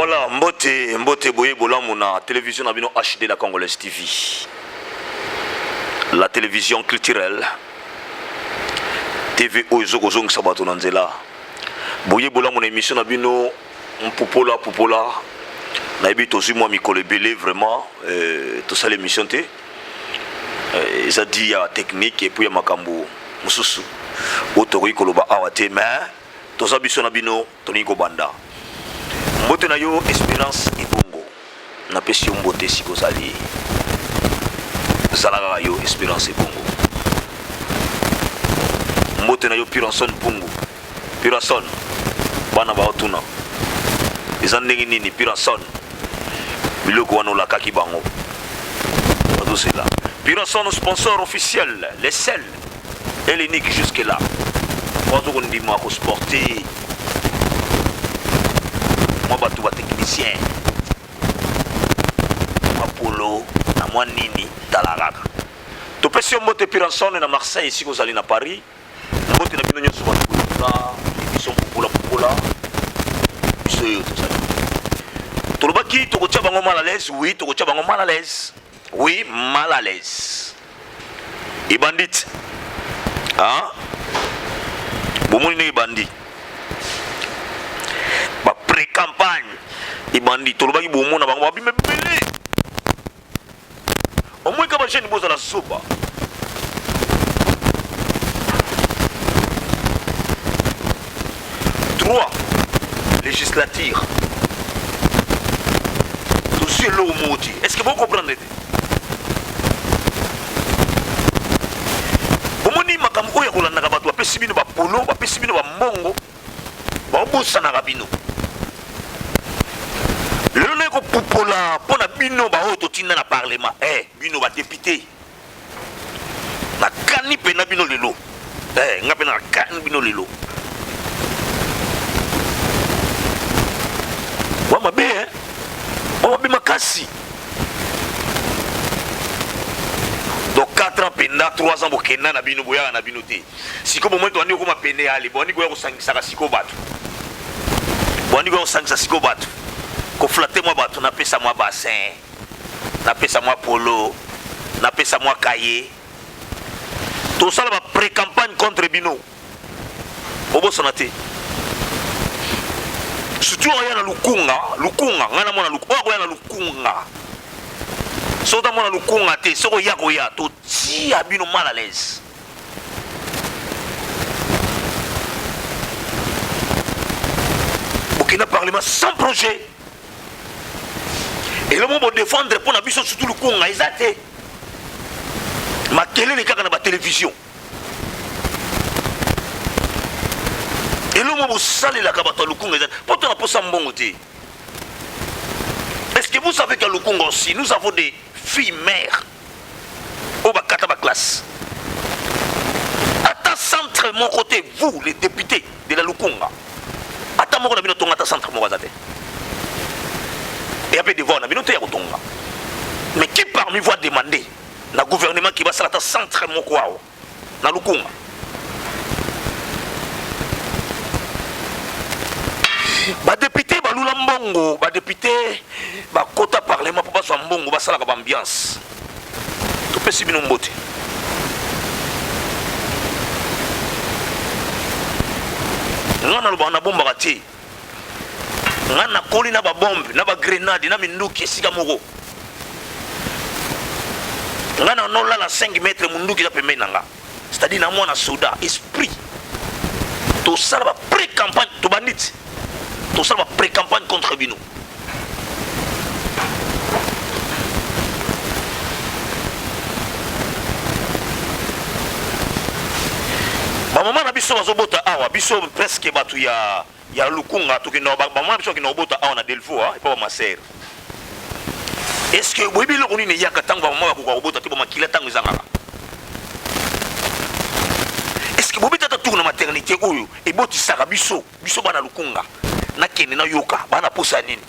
Voilà, Mbote Boye Bolamuna, télévision Nabino HD la Congolaise TV. La télévision culturelle. TV Oizogozong Sabato Nanzela. Boye Bolamuna émission Nabino Poupola. Nabi tozu moi Mikole Belé vraiment. Tout ça l'émission T. Ça dit il y a technique et puis il y a Makambo. Mususu. Otori Koloba Awate mais. Tout ça biso Nabino Toniko Banda. Mbote na yo Espérance Ibongo na pesi yo mbote siko zali zalaga yo Espérance Ibongo mbote na yo Piranson Pungu Piranson bana ba otuna ezandenge nini Piranson biloko wana lakaki bango tout cela Piranson sponsor officiel les seuls et l'unique jusque là quand on dit moi pour sporter moi batou ba technicien moi polo na moi nini talaraka to pesi mbote Piranson na Marseille ici ko zali na Paris mbote na bino nyonso ba na émission popola biso yo to zali to lobaki to ko tia bango mal à l'aise oui to ko tia bango mal à l'aise oui mal à l'aise et bandit hein bomoni ni bandit ba pré-campagne et bandit to lobaki bomona bango ba bimé belé au moins ka ba jeune boza la soba 3 législature tout sur l'eau moti est-ce que vous comprenez bomoni makambo oyo kolanda bato ba pesi bino ba polo ba pesi bino ba mbongo ba bosa na bino lelo ne ko pupola pona bino ba oto tinda na parlement bino ba député na kani pena bino lelo ngape na kani bino lelo wa mabe wa mabe makasi donc 4 ans penda 3 ans bokenda na bino boya na bino te siko bo moto andi ko mapende ali boni ko sangisa ka siko bato boni ko sangisa siko bato ko flatter moi bato na pesa moi bassin na pesa moi polo na pesa moi cahier tout ça la pré-campagne contre bino bobo sonate surtout on y a na lukunga ngana mona lukunga ko ya na lukunga soda mona lukunga te soko ya ko ya to ti abino mal à l'aise aucun parlement sans projet et le moment de défendre pour na biso surtout lukunga ezate makele le kaka na ba télévision et le moment sale la kabato lukunga ezate pourtant na posa mbongo te. Est-ce que vous savez qu'à Lukunga aussi, nous avons des filles mères au Bakata classe. À ta centre, mon côté, vous, les députés de la Lukunga, à ta mort, on a ta centre, mon côté. Et après, devant, on a mis Tonga. Mais qui parmi vous a demandé, le gouvernement qui va à ta centre, mon côté, dans Lukunga? Ba député ba lula mbongo ba député ba kota parlement pour ba so mbongo ba sala ka ambiance to pesi bino mbote ngana lo bana bomba kati ngana koli na ba bombe na ba grenade na minduki sika moko ngana no la 5 mètres munduki za pembeni nanga c'est-à-dire na mwana soda esprit to sala ba pré-campagne to bandit. Tout ça va pré-campagne contre Bino. Ba maman na biso bazobota awa biso presque batu ya lukunga to kino ba maman biso kino bota awa na Delvaux et pas ma sœur. Est-ce que boyebi lo koni ne yaka tango ba maman ko bota te ba makila tango zanga. Est-ce que boyebi tata tour na maternité oyo e boti saka biso bana lukunga. Na kene na yoka bana posa nini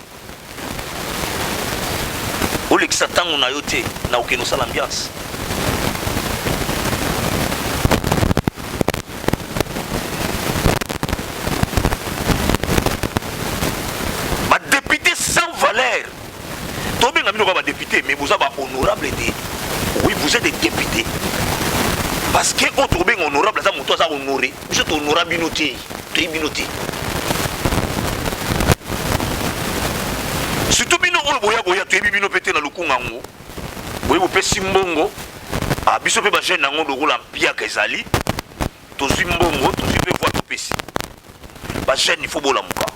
olekisa tango na yote na okeno sala ambiance ba député Tobé ngami va député mais vous avez honorable été. Oui, vous êtes des députés. Parce que autre bien honorable ça moto ça honoré. Vous êtes honorable binoté. Tu es binoté. Surtout bino boya tu es bino pété na lukunga ngo. Oui, vous pesi mbongo. Ah biso pe ba jeune nango do rola pia kezali. To zimbongo, to zibe voix to pesi. Ba jeune il faut bola muka.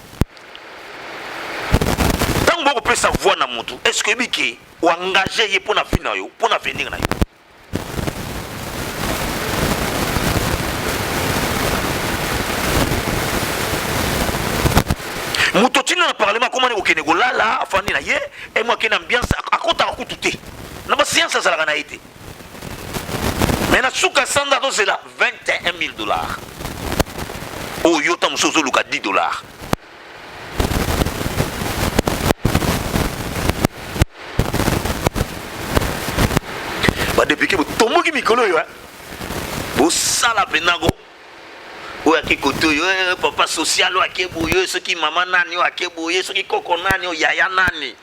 Tant que vous pouvez savoir na moto, est-ce que biki ou engagé pour na fin yo, pour na venir na yo. Moto tina na parlement comment on kene golala afani na ye et moi kene ambiance akota akututé. Na ba science ça la na été. Mais na suka sanda do c'est là $21,000. Oh yo tam sozo luka $10. Depuis que vous tombez mikolo yo vous sala penago ou aki koto yo papa social ou aki boyo ceux qui maman nani ou aki boyo ceux qui koko nani ou yaya nani.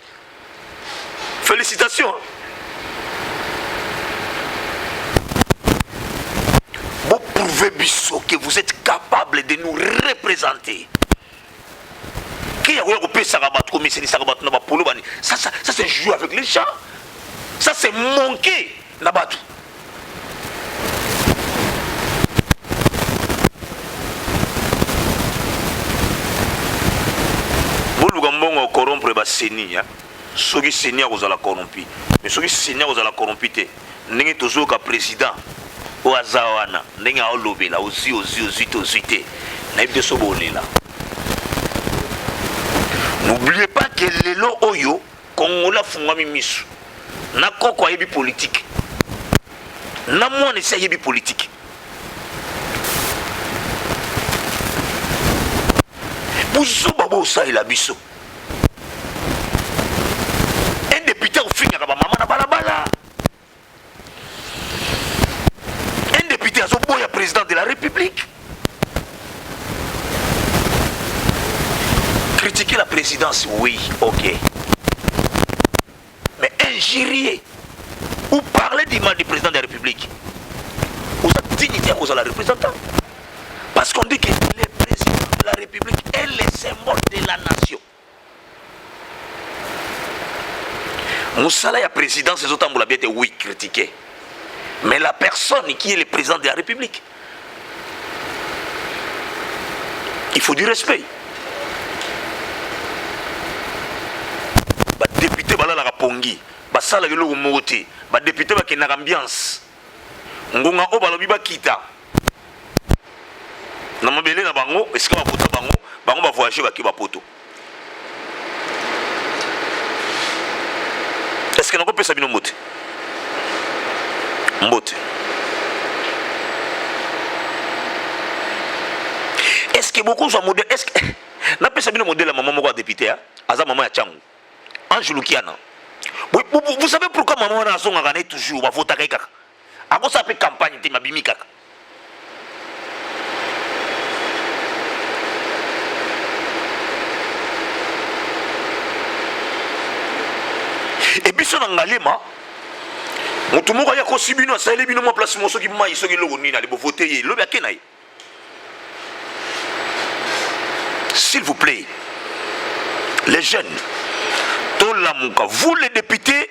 Félicitations. Vous prouvez biso que vous êtes capable de nous représenter. Qui a repéré ça rabat comme c'est ça rabat na ba polo bani. Ça c'est jouer avec les gens. Ça c'est manquer. Nabatu. Boluga mbongo corrompre ba seni hein. Soki seni ozala corrompi. Mais soki seni ozala corrompi te. Ndenge tozoka président o azawana ndenge a lobela ozi te. Na ibde sobolela. N'oubliez pas que lelo oyo Kongola fungami misu. Na koko ayebi politique. Na mwana esi ayebi politique. Buzo babo osalela biso. Un député ofingaka ba mama na balabala. Un député azoboya président de la République. Critiquer la présidence, oui, ok. Mais injurier ou parler du mal du président de la République, vous êtes dignité à cause de la représentant. Parce qu'on dit que le président de la République est le symbole de la nation. Moussala et la présidence, ces autres ont bien été oui critiqués. Mais la personne qui est le président de la République, il faut du respect. Député bala la pongi ba sala ke loko moté ba député ba ke na ambiance ngonga o balobi ba kita na mabele na bango est-ce que ba poto bango ba voyager ba ki ba poto est-ce que na ko pesa bino moté mbote est-ce que beaucoup sont modèle est-ce que na pesa bino modèle la maman moko député hein aza maman ya changu Anjulukiana. Vous savez pourquoi maman a son gagné toujours va voter avec kaka. A quoi ça fait campagne de mabimi kaka. Et puis son engalema mutu moko ya ko sibino asale bino mo place mo soki mai soki logo nina le voter ye lo ba kenayi. S'il vous plaît, les jeunes vous les députés,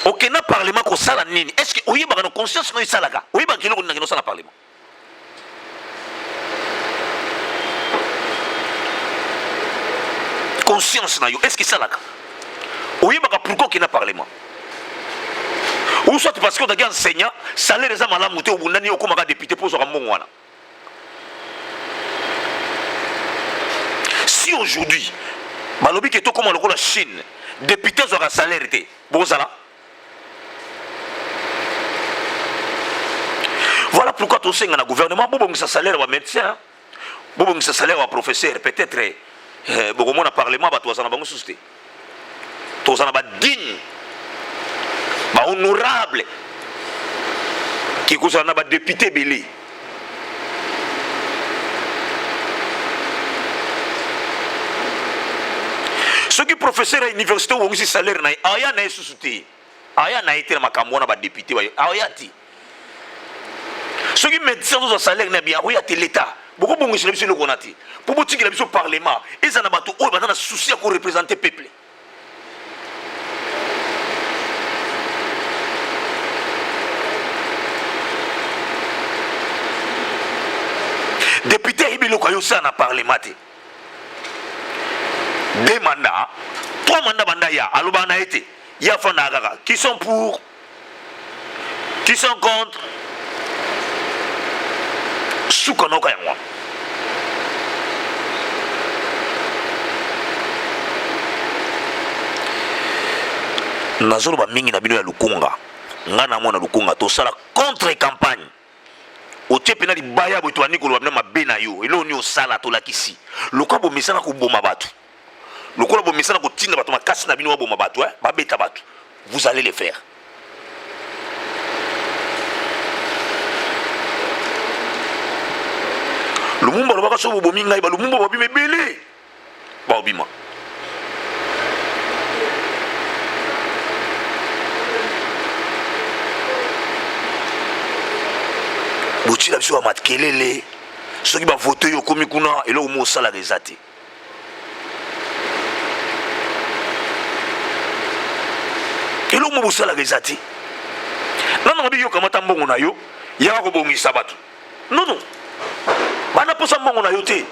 ok, na parlement ko sala nini? Est-ce que vous avez une conscience de ça là? Vous avez une sala parlement? Conscience na yo, est-ce que ça là? Vous avez pourquoi qu'il y a parlement? Ou soit parce que vous avez enseignant, salaire les amala mouté ou bundani au comme député pour se rendre wana. Si aujourd'hui, Malobi qui est comme la Chine, député aura salaire, bon ça là. Voilà pourquoi tu sais que le gouvernement, bon ça salaire au médecin, bon ça salaire au professeur, peut-être, bon mon parlement, bah toi ça n'a pas souci. Toi ça n'a pas digne, bah honorable, qui cause n'a pas député belé. ceux qui professeur à l'université ont aussi salaire na aya na sous-souté aya na été na makambo na ba député aya ti ceux qui médecins ont salaire na bien aya ti l'état beaucoup bon monsieur le konati pour boutique la biso parlement et ça na bato o ba na souci à représenter peuple député ibilo ko yo ça na parlement. 2 mandats, 3 mandats bandaya, alobana été, ya fanagara, qui sont pour, qui sont contre, soukonoka yangwa. Nazolo ba mingi na bino ya lukunga, ngana mwana lukunga, to sala contre campagne. O tepena li baya bo to anikolo ba mabe na yo, elo ni o sala to lakisi. Lokabo misana ko boma batu. Le coup, vous allez le faire. Le monde va pas se le monde va bien belé. Ba obima. Bouti la biso mat kelele. Ceux qui va voter yo komi kuna et là au mo sala des athées. Et l'homme vous la rezati. Non, non, yo kamata mbongo na yo, ya ko bongisa batu. Non, non. Bana posa mbongo na yo te.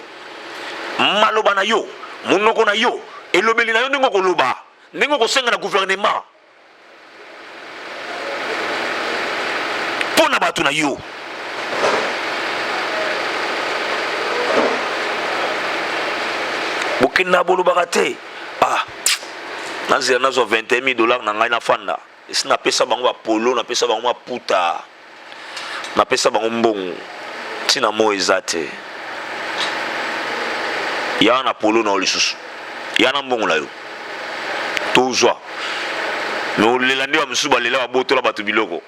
Maloba na yo, munoko na yo, et lobeli na yo ndenge ko loba, ndenge ko senga na gouvernement. Pona batu na yo. Bokina bolo bagate. Ah. Nazi nazo $21,000 na ngai na fanda. Esi na pesa bango ba polo, na pesa bango puta. Na pesa bango mbongo. Tina mo ezate. Ya na polo na olisusu. Ya na mbongo la yo. Tozwa. No lelande wa msuba lela wa botola batu biloko.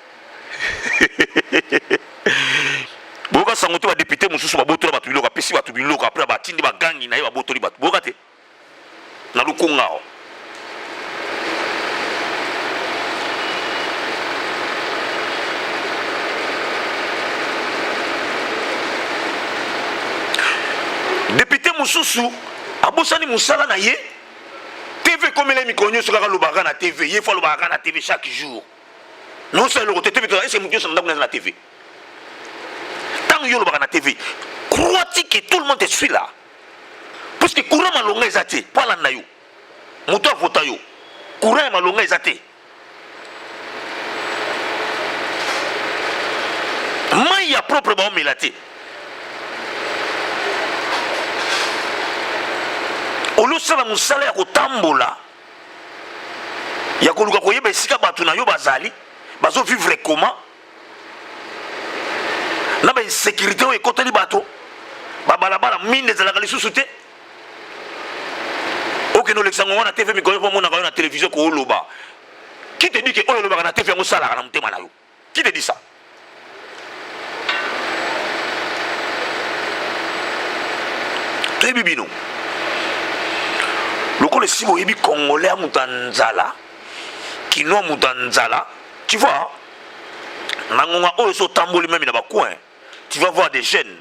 Boka sangoto ba député mususu ba botola batu biloko, pesi batu biloko après ba tindi ba gangi na yo ba botoli batu. Boka te. Na lukunga o. Député Moussoussou, Aboussani Moussala na ye, TV comme les micronios sur la Lobaga na TV, il faut le Lobaga na TV chaque jour. Non, c'est le côté TV, c'est mon Dieu, c'est la TV. Tant que le na TV, crois-tu que tout le monde te suit là? Parce que courant malonga ezate, pas la nayo. Mouto vota yo. Courant malonga ezate. Maya propre ba melate. Olo sala musala ya kotambola ya koluka koyeba esika batu na yo bazali bazo vivre comment na ba insécurité o ekoteli bato ba balabala mine ezalaka lisusu te okeno leksango wana TV mikoyo po mona na télévision ko oloba qui te dit que oyo loba na TV yango sala na mutema na yo qui te dit ça Bibino le si vous avez congolais à Moutanzala, qui nous Moutanzala, tu vois, Nangonga Oyo Tamboli même dans le coin, tu vas voir des jeunes,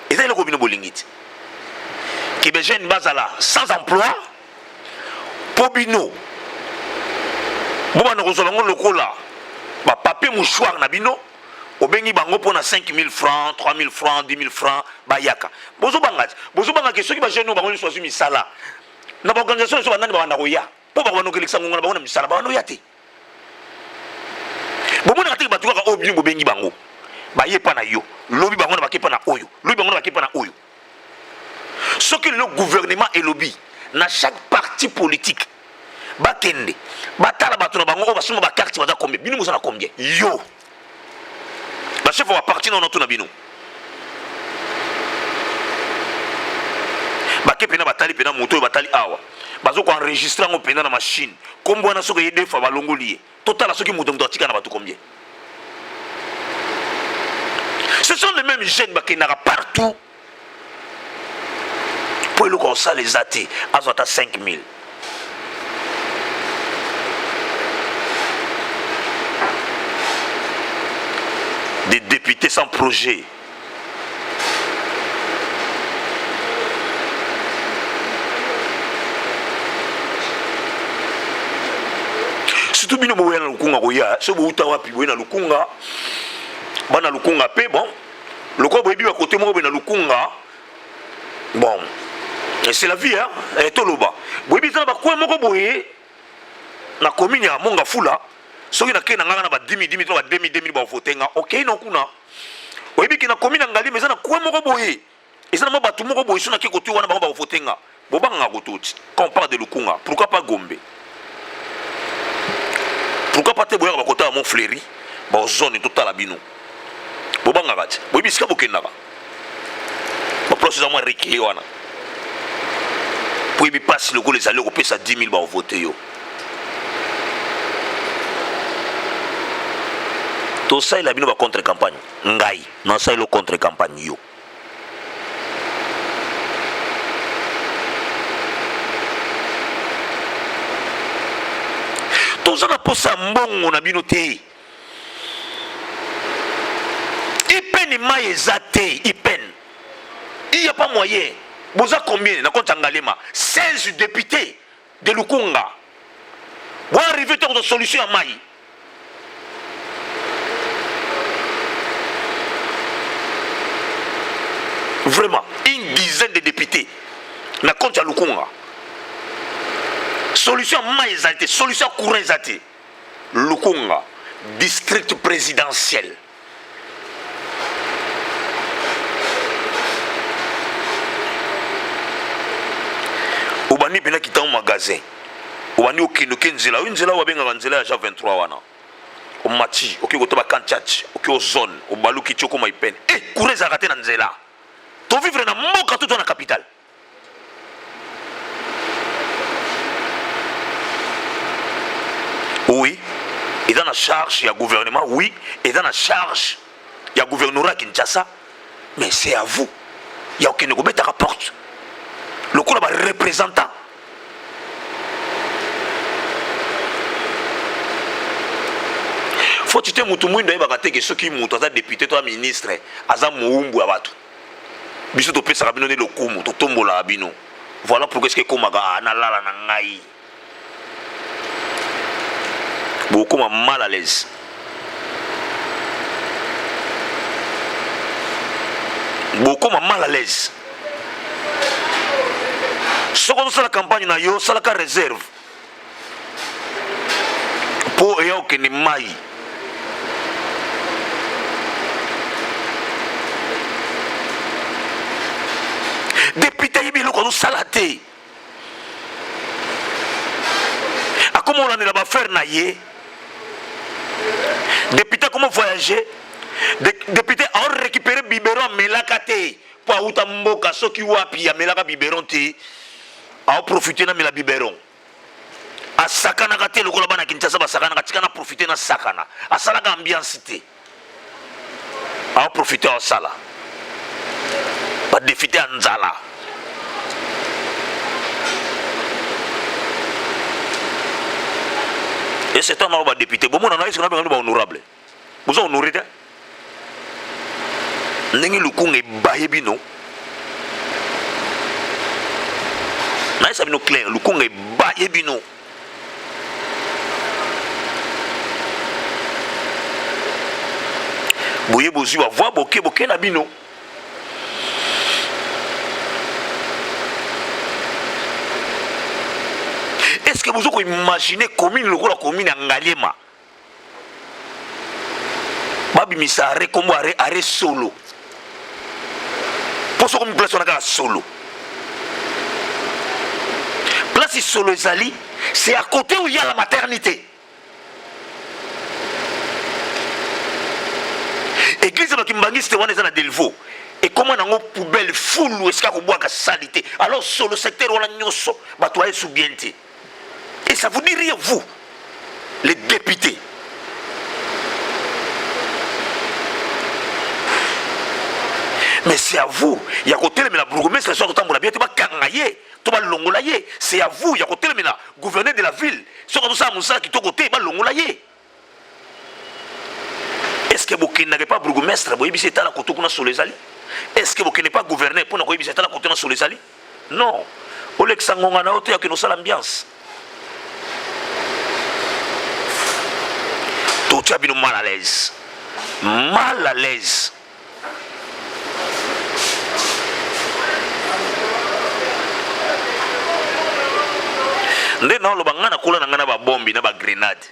et c'est le Robino Bolingit, qui des jeunes basala sans emploi, Pobino, Boba Norosolongo le cola, papier mouchoir Nabino, au Bengi Bango pour 5 000 francs, 3 000 francs, 10 000 francs, Bayaka. Bozo Banga, que ceux qui va jeune, nous choisir Misala. Na organisation so banani ba nakoya po ba bano kelekisa ngona ba na misala ba no yate bo mona ati batu ka obi bo bengi bango ba yepa na yo lobi bango na ba kepa na oyo lobi bango na ba kepa na oyo ce que le gouvernement et lobby na chaque parti politique ba kende ba tala batu na bango ba suma ba carte ba za combien binu mo na combien yo ba chef wa parti na to na binu Bake pena batali pena moto batali awa bazo ko enregistrer ngo pena na machine kombo na soko yede fa balongoli total soki moto ndo atika na batu combien ce sont les mêmes jeunes bakenaka partout pour le conseil les athées azota 5 000 des députés sans projet. Surtout bino boya na lukunga koya so bo uta wapi boya na lukunga bana lukunga pe bon loko boyebi ba côté moko na lukunga bon c'est la vie hein et toloba boyebi za ba kwa moko boye na commune ya Monga Fula soki na kena nganga na ba 10 ba 2000 ba votenga OK no kuna boyebi ki na commune ngali meza na kwa moko boye eza na ba tu moko boye so na ke côté wana ba votenga bo banga kototi quand on parle de lukunga pourquoi pas Gombe. Pourquoi pas te boire à côté à mon fléri? Bon, zone totale à bino. Bobanga gati. Bobi ska bokenaka. Ba plus à moi réqué wana. Pour y passe le go les aller au pesa 10 000 ba voter yo. Tout ça il a bino ba contre campagne. Ngai, non ça il le contre campagne yo. Tout ça n'a pas ça mbongo na bino te. Ipen maïzate, ipen. Il n'y a pas moyen. Vous avez combien na compte Angalema 16 députés de Lukunga. Vous arrivez à une solution à Maï. Vraiment, une dizaine de députés na compte Lukunga. Solution maïzate, solution courant zate. Lukunga, district présidentiel. Obani pena kita au magasin. Obani okendo kenzela, unzela wabenga nzela ya 23 wana. O mati, oki ko toba kanchach, oki o zone, o baluki choko maipen. Courant zakate na nzela. To vivre na mboka tout na capitale. Oui, et dans la charge, il y a gouvernement, oui, et dans la charge, il y a gouvernorat Kinshasa, mais c'est à vous. Il n'y a aucun gouvernement qui rapporte. Le coup là, représentant. Faut que tu aies un peu de ceux qui sont députés, toi, ministre, Azam Moumbu Abatu. Biso to pesa kabino ne lokumu, to tombola abino. Voilà pourquoi est-ce que Komaga na lala na ngai. Beaucoup mal à l'aise. Beaucoup mal à l'aise. Ce qu'on fait la campagne na yo, ça la réserve. Pour yo que ni mai. Député yibi lo ko salaté. A comment on a va faire na ye? Député comment voyager? Député a récupéré biberon melakate pour autant mboka soki wapi ya melaka biberon te a profiter na mela biberon a sakana kate lokola bana Kinshasa ba sakana katika na profiter na sakana a sala ka ambiance te a profiter en sala ba député anzala et c'est un honorable député. Bon, on a dit qu'on a honorable. Vous avez honoré. Nengi Lukunga baye bino. Na isa bino clair. Lukunga baye bino. Boye bozu va voir boke na bino. Est-ce que vous avez imaginé commune la commune en Ngalema? Babi misare comme arrêt solo. Pour ce qu'on place on a solo. Place solo Zali, c'est à côté où il y a la maternité. Église de Kimbangi c'était on est dans Delvaux. Et comment on a une poubelle full ou est-ce qu'on boit la saleté? Alors sur le secteur on a nyoso, bah toi sous bienté. Et ça vous dit rien, vous, les députés. Mais c'est à vous. Il y a côté la bourgmestre, c'est à vous. Il y a côté le gouverneur de la ville. Et est-ce que vous n'avez pas bourgmestre, vous avez été là sur les alliés? Est-ce que vous n'avez pas gouverné pour nous avez été là sur les alliés? Non. Au lieu que ça ngongana auto ya que nous ça l'ambiance. Tout a bien mal à l'aise. Mal à l'aise. Nde na loba ngana kola na ngana ba bombi na ba grenade.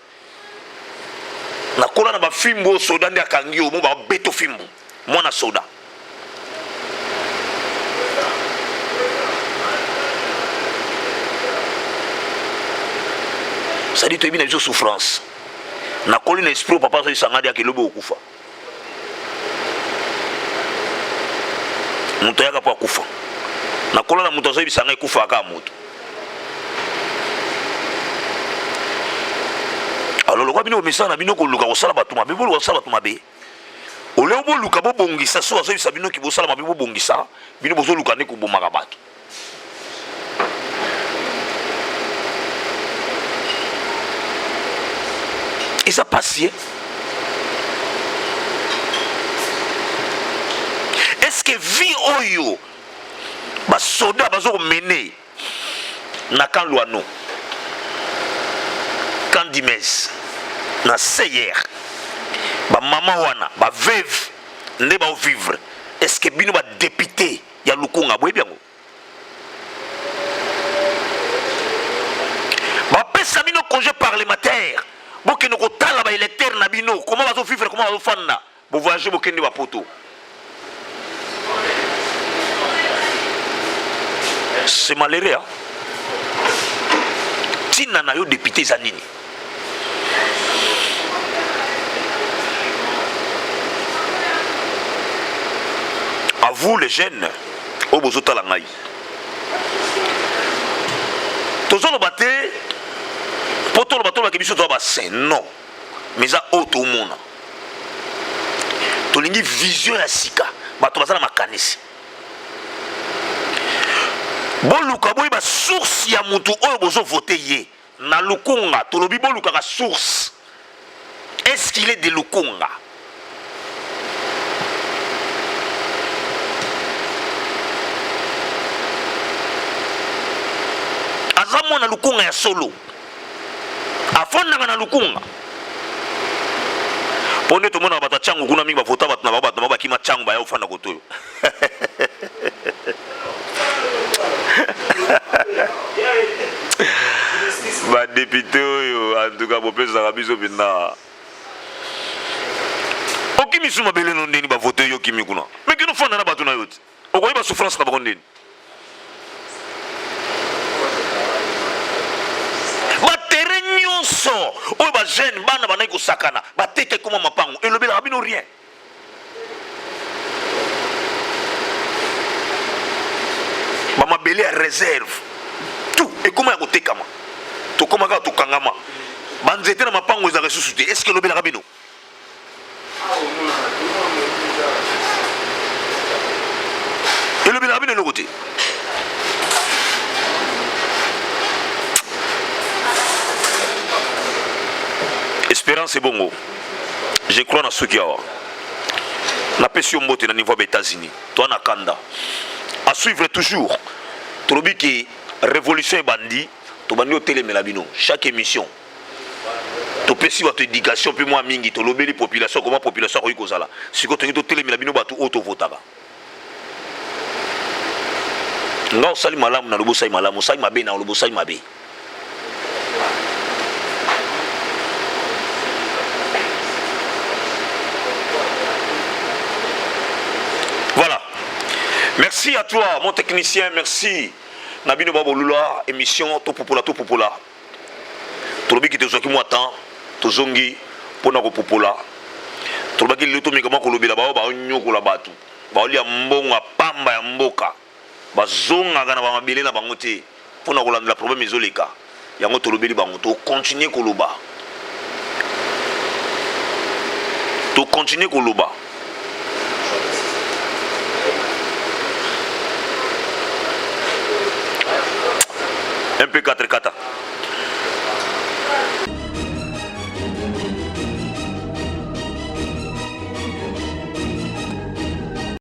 Na kola na ba fimbo soda ndi akangio mo ba beto fimbo. Mwana soda. Ça dit tu es bien une souffrance. Na kola na esprit papa so sangadi akelobo okufa. Muto yaka pa kufa. Na kola na muto so bisanga ekufa aka moto. Alors le roi bino message na bino ko luka ko sala batuma be bolo sala batuma be ole bo luka bo bongisa so azo bino ki bo sala mabe bo bongisa bino bo so luka ne ko bomaka bato et ça passe. Est-ce que vie oyo ba soda bazo mener na kan loano kan dimes na seyer ba maman wana ba veuve nde ba vivre? Est-ce que bino ba député ya lukunga boye bien ba pesa bino congé parlementaire boke no kotala ba électeur na bino comment bazo vivre, comment bazo fanda bo voyager boke ndi ba poto? C'est malheureux hein? Tina na yo député zanini. À vous les jeunes, au bozota la ngai. Tozo lo baté, poto lo bato ba kebiso to ba saint non. Mais à auto mona. To lingi vision ya sika, bato bazala makanisi. Boluka boy ba source ya mutu oyo bozo voter ye. Na lukunga, to lobi boluka ka source. Est-ce qu'il est de lukunga? Azamo na lukunga ya solo. Afona na lukunga. Pone to mona bata changu kuna mingi ba vota batu na baba kima changu ba ya ufana kotoyo. Ba député oyo en tout cas bo pesa ka biso bina. Okimi suma bele no ndeni ba voter yo kimi kuna. Mais kino fona na batu na yote. Okoyi ba souffrance na ba ndeni. Ba terrain nyonso oyo ba jeune bana bana ko sakana ba teke kuma mapango elobela bino rien. Ba mabele à réserve. Tout et comment ya kotekama. To komaka to kangama. Banzete na mapango za resusu te. Est-ce que lobela bino? Et le bela bino no côté. Espérance est bongo. Je crois dans ce qu'il y a. La pression monte au niveau des États-Unis. Toi na Kanda. À suivre toujours. Trobi qui révolution et bandit. To bandi au télé melabino. Chaque émission. To pesi votre éducation puis moi mingi to lobeli population comment population ko ikozala. Si ko to télé melabino batu auto votaba. Non sali malamu na lobo sali malamu sali mabe na lobo sali mabe. Voilà. Merci à toi mon technicien, merci. Nabino Babolula, émission Topopola. Tolobi qui te zoki moi temps, tozongi pona ko popola. Tolobi ki luto mikama ko lobela ba ba nyoko la batu. Ba oli ya mbonga pamba ya mboka. Ba zonga kana ba mabele na bango te. Pona ko landela problème ezoleka. Yango tolobi li bango to continuer ko loba. To continuer ko loba. MP4 kata.